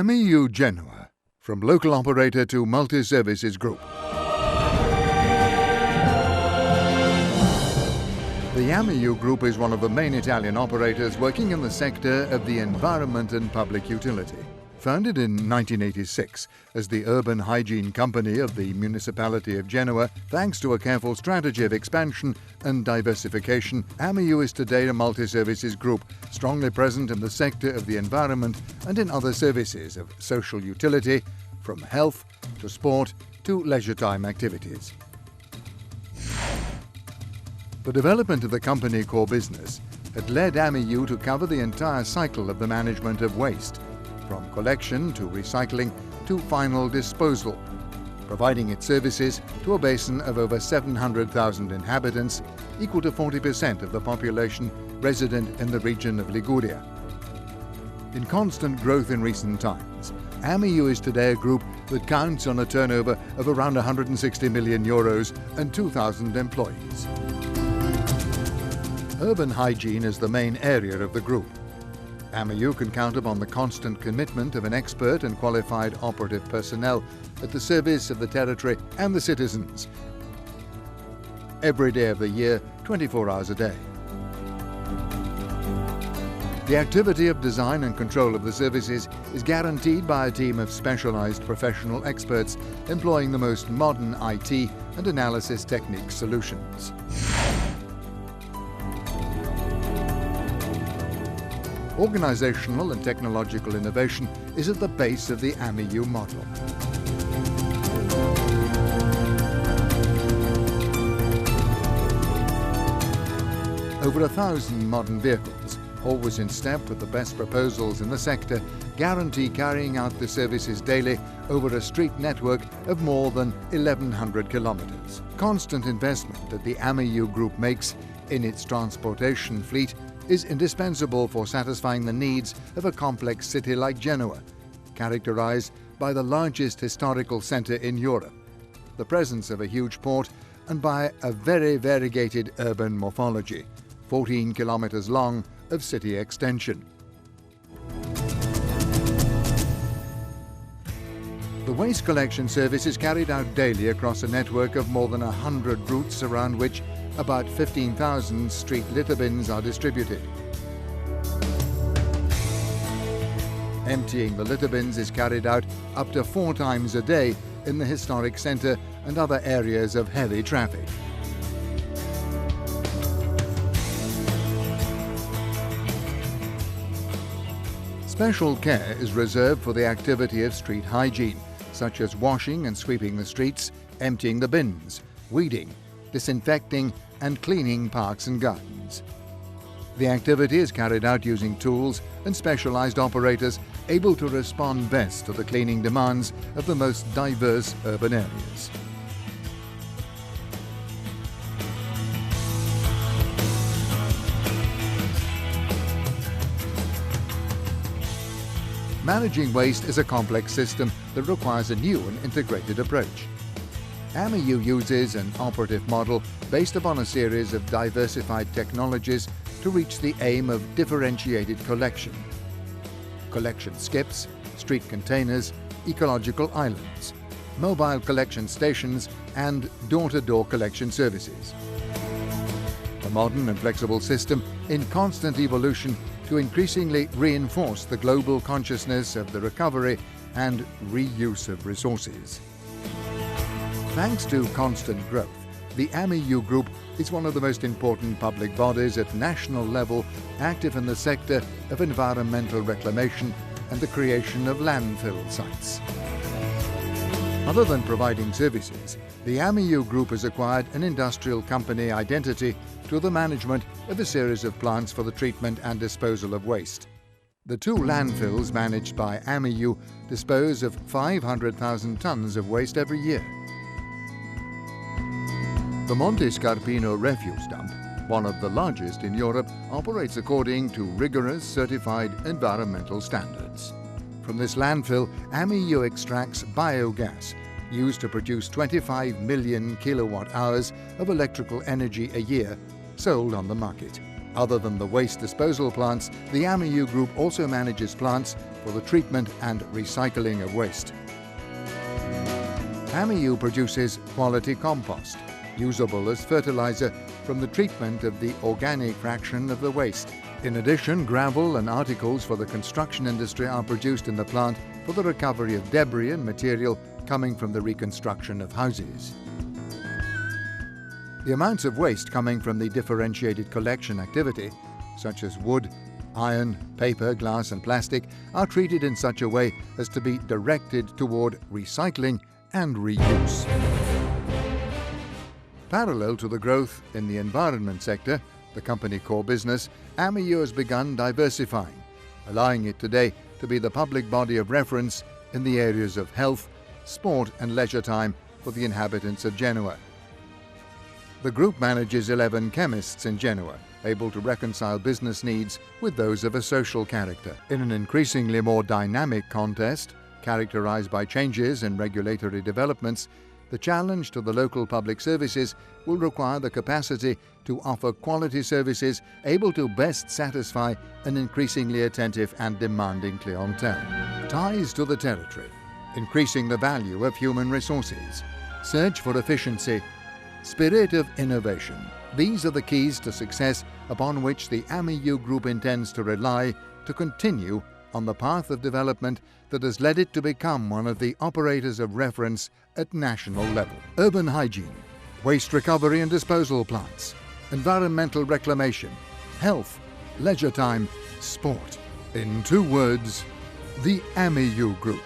Amiu Genova, from local operator to multi-services group. The Amiu Group is one of the main Italian operators working in the sector of the environment and public utility. Founded in 1986 as the urban hygiene company of the municipality of Genoa, thanks to a careful strategy of expansion and diversification, Amiu is today a multi-services group, strongly present in the sector of the environment and in other services of social utility, from health to sport to leisure time activities. The development of the company core business had led Amiu to cover the entire cycle of the management of waste, from collection to recycling to final disposal, providing its services to a basin of over 700,000 inhabitants, equal to 40% of the population resident in the region of Liguria. In constant growth in recent times, Amiu is today a group that counts on a turnover of around 160 million euros and 2,000 employees. Urban hygiene is the main area of the group. Amiu can count upon the constant commitment of an expert and qualified operative personnel at the service of the territory and the citizens, every day of the year, 24 hours a day. The activity of design and control of the services is guaranteed by a team of specialized professional experts employing the most modern IT and analysis technique solutions. Organizational and technological innovation is at the base of the Amiu model. Over 1,000 modern vehicles, always in step with the best proposals in the sector, guarantee carrying out the services daily over a street network of more than 1,100 kilometers. Constant investment that the Amiu Group makes in its transportation fleet is indispensable for satisfying the needs of a complex city like Genoa, characterized by the largest historical center in Europe, the presence of a huge port, and by a very variegated urban morphology, 14 kilometers long of city extension. The waste collection service is carried out daily across a network of more than 100 routes, around which about 15,000 street litter bins are distributed. Emptying the litter bins is carried out up to 4 times a day in the historic centre and other areas of heavy traffic. Special care is reserved for the activity of street hygiene, such as washing and sweeping the streets, emptying the bins, weeding, disinfecting and cleaning parks and gardens. The activity is carried out using tools and specialized operators able to respond best to the cleaning demands of the most diverse urban areas. Managing waste is a complex system that requires a new and integrated approach. Amiu uses an operative model based upon a series of diversified technologies to reach the aim of differentiated collection. Collection skips, street containers, ecological islands, mobile collection stations, and door-to-door collection services. A modern and flexible system in constant evolution to increasingly reinforce the global consciousness of the recovery and reuse of resources. Thanks to constant growth, the Amiu Group is one of the most important public bodies at national level active in the sector of environmental reclamation and the creation of landfill sites. Other than providing services, the Amiu Group has acquired an industrial company identity to the management of a series of plants for the treatment and disposal of waste. The 2 landfills managed by Amiu dispose of 500,000 tons of waste every year. The Monte Scarpino refuse dump, one of the largest in Europe, operates according to rigorous certified environmental standards. From this landfill, Amiu extracts biogas, used to produce 25 million kilowatt-hours of electrical energy a year, sold on the market. Other than the waste disposal plants, the Amiu Group also manages plants for the treatment and recycling of waste. Amiu produces quality compost, usable as fertilizer from the treatment of the organic fraction of the waste. In addition, gravel and articles for the construction industry are produced in the plant for the recovery of debris and material coming from the reconstruction of houses. The amounts of waste coming from the differentiated collection activity, such as wood, iron, paper, glass and plastic, are treated in such a way as to be directed toward recycling and reuse. Parallel to the growth in the environment sector, the company core business, Amiu has begun diversifying, allowing it today to be the public body of reference in the areas of health, sport and leisure time for the inhabitants of Genoa. The group manages 11 chemists in Genoa, able to reconcile business needs with those of a social character. In an increasingly more dynamic context, characterized by changes in regulatory developments, the challenge to the local public services will require the capacity to offer quality services able to best satisfy an increasingly attentive and demanding clientele. Ties to the territory, increasing the value of human resources, search for efficiency, spirit of innovation. These are the keys to success upon which the Amiu Group intends to rely to continue on the path of development that has led it to become one of the operators of reference at national level. Urban hygiene, waste recovery and disposal plants, environmental reclamation, health, leisure time, sport. In 2 words, the Amiu Group.